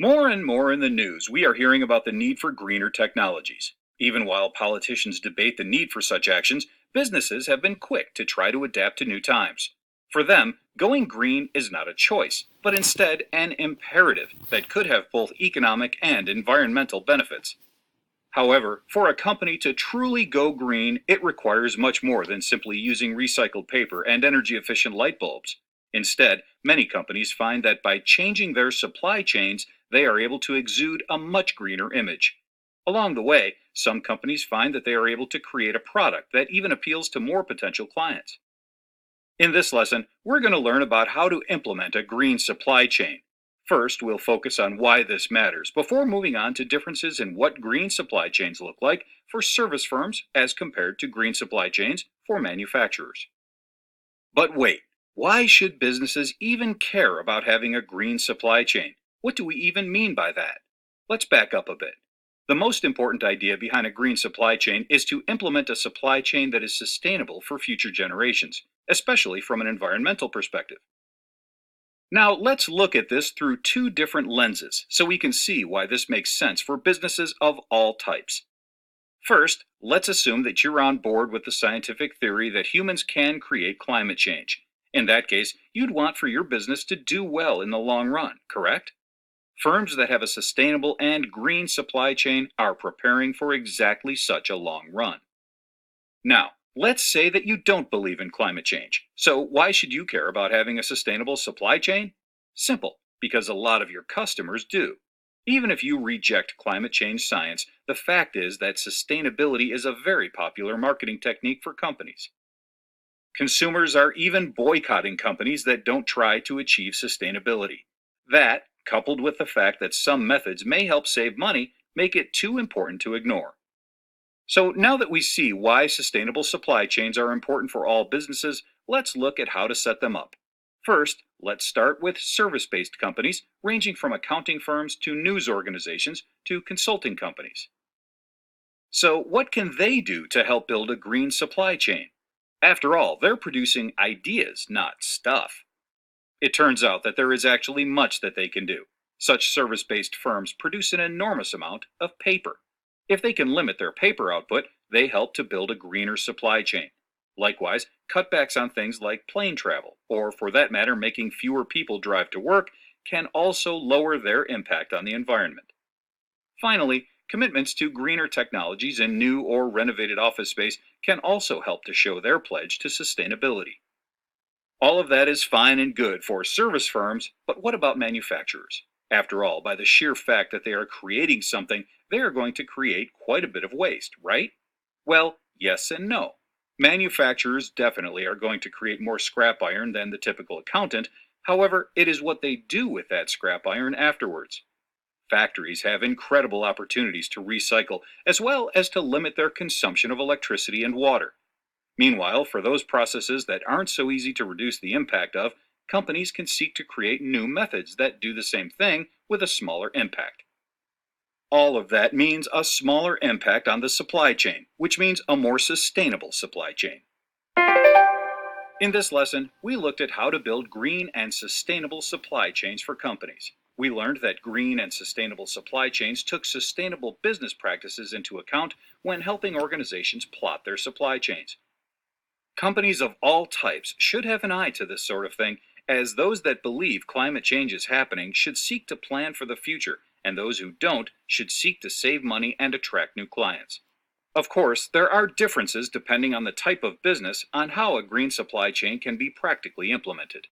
More and more in the news, we are hearing about the need for greener technologies. Even while politicians debate the need for such actions, businesses have been quick to try to adapt to new times. For them, going green is not a choice, but instead an imperative that could have both economic and environmental benefits. However, for a company to truly go green, it requires much more than simply using recycled paper and energy efficient light bulbs. Instead, many companies find that by changing their supply chains, they are able to exude a much greener image. Along the way, some companies find that they are able to create a product that even appeals to more potential clients. In this lesson, we're going to learn about how to implement a green supply chain. First, we'll focus on why this matters before moving on to differences in what green supply chains look like for service firms as compared to green supply chains for manufacturers. But wait, why should businesses even care about having a green supply chain? What do we even mean by that? Let's back up a bit. The most important idea behind a green supply chain is to implement a supply chain that is sustainable for future generations, especially from an environmental perspective. Now, let's look at this through two different lenses so we can see why this makes sense for businesses of all types. First, let's assume that you're on board with the scientific theory that humans can create climate change. In that case, you'd want for your business to do well in the long run, correct? Firms that have a sustainable and green supply chain are preparing for exactly such a long run. Now, let's say that you don't believe in climate change. So, why should you care about having a sustainable supply chain? Simple, because a lot of your customers do. Even if you reject climate change science, the fact is that sustainability is a very popular marketing technique for companies. Consumers are even boycotting companies that don't try to achieve sustainability. That, coupled with the fact that some methods may help save money, make it too important to ignore. So now that we see why sustainable supply chains are important for all businesses, let's look at how to set them up. First, let's start with service-based companies, ranging from accounting firms to news organizations to consulting companies. So what can they do to help build a green supply chain? After all, they're producing ideas, not stuff. It turns out that there is actually much that they can do. Such service-based firms produce an enormous amount of paper. If they can limit their paper output, they help to build a greener supply chain. Likewise, cutbacks on things like plane travel, or for that matter, making fewer people drive to work, can also lower their impact on the environment. Finally, commitments to greener technologies in new or renovated office space can also help to show their pledge to sustainability. All of that is fine and good for service firms, but what about manufacturers? After all, by the sheer fact that they are creating something, they are going to create quite a bit of waste, right? Well, yes and no. Manufacturers definitely are going to create more scrap iron than the typical accountant. However, it is what they do with that scrap iron afterwards. Factories have incredible opportunities to recycle, as well as to limit their consumption of electricity and water. Meanwhile, for those processes that aren't so easy to reduce the impact of, companies can seek to create new methods that do the same thing with a smaller impact. All of that means a smaller impact on the supply chain, which means a more sustainable supply chain. In this lesson, we looked at how to build green and sustainable supply chains for companies. We learned that green and sustainable supply chains took sustainable business practices into account when helping organizations plot their supply chains. Companies of all types should have an eye to this sort of thing, as those that believe climate change is happening should seek to plan for the future, and those who don't should seek to save money and attract new clients. Of course, there are differences depending on the type of business on how a green supply chain can be practically implemented.